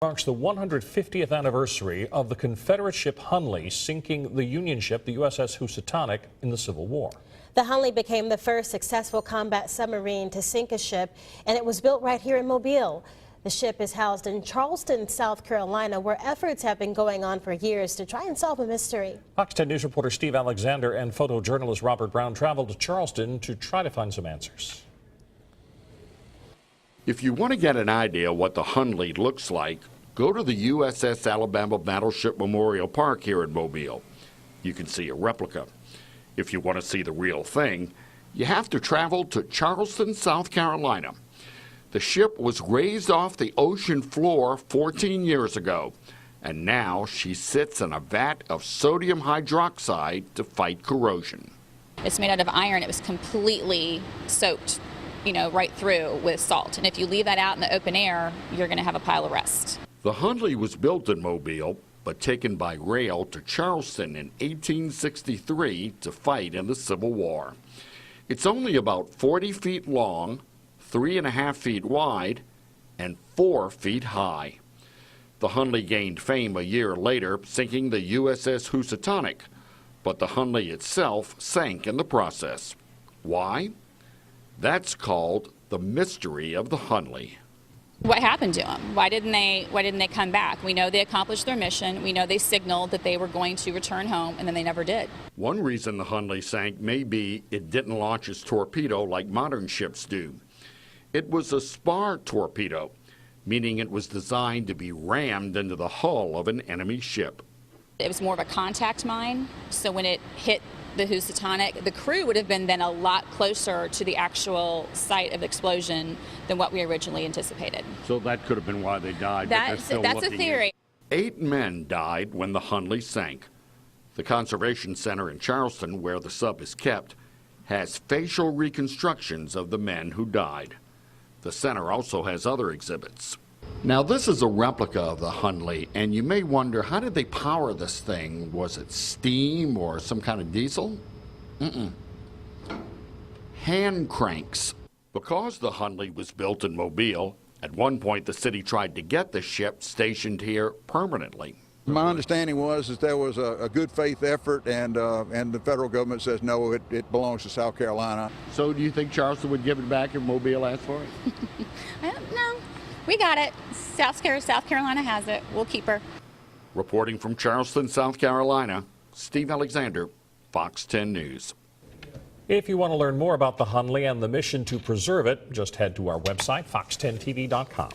Marks the 150th anniversary of the Confederate ship Hunley sinking the Union ship, the USS Housatonic, in the Civil War. The Hunley became the first successful combat submarine to sink a ship, and it was built right here in Mobile. The ship is housed in Charleston, South Carolina, where efforts have been going on for years to try and solve a mystery. Fox 10 News reporter Steve Alexander and photojournalist Robert Brown traveled to Charleston to try to find some answers. If you want to get an idea what the Hunley looks like, go to the USS Alabama Battleship Memorial Park here in Mobile. You can see a replica. If you want to see the real thing, you have to travel to Charleston, South Carolina. The ship was raised off the ocean floor 14 years ago, and now she sits in a vat of sodium hydroxide to fight corrosion. It's made out of iron. It was completely soaked, right through with salt. And if you leave that out in the open air, you're going to have a pile of rust. The Hunley was built in Mobile, but taken by rail to Charleston in 1863 to fight in the Civil War. It's only about 40 feet long, 3.5 feet wide, and 4 feet high. The Hunley gained fame a year later, sinking the USS Housatonic, but the Hunley itself sank in the process. Why? That's called the mystery of the Hunley. What happened to them? Why didn't they come back? We know they accomplished their mission. We know they signaled that they were going to return home, and then they never did. One reason the Hunley sank may be it didn't launch its torpedo like modern ships do. It was a spar torpedo, meaning it was designed to be rammed into the hull of an enemy ship. It was more of a contact mine, so when it hit the Housatonic, the crew would have been then a lot closer to the actual site of the explosion than what we originally anticipated. So that could have been why they died. That's a theory. 8 men died when the Hunley sank. The Conservation Center in Charleston, where the sub is kept, has facial reconstructions of the men who died. The center also has other exhibits. Now, this is a replica of the Hunley, and you may wonder, how did they power this thing? Was it steam or some kind of diesel? Hand cranks. Because the Hunley was built in Mobile, at one point the city tried to get the ship stationed here permanently. My understanding was that there was a good faith effort, and the federal government says no, it belongs to South Carolina. So do you think Charleston would give it back if Mobile asked for it? I don't know. We got it. South Carolina has it. We'll keep her. Reporting from Charleston, South Carolina, Steve Alexander, Fox 10 News. If you want to learn more about the Hunley and the mission to preserve it, just head to our website, fox10tv.com.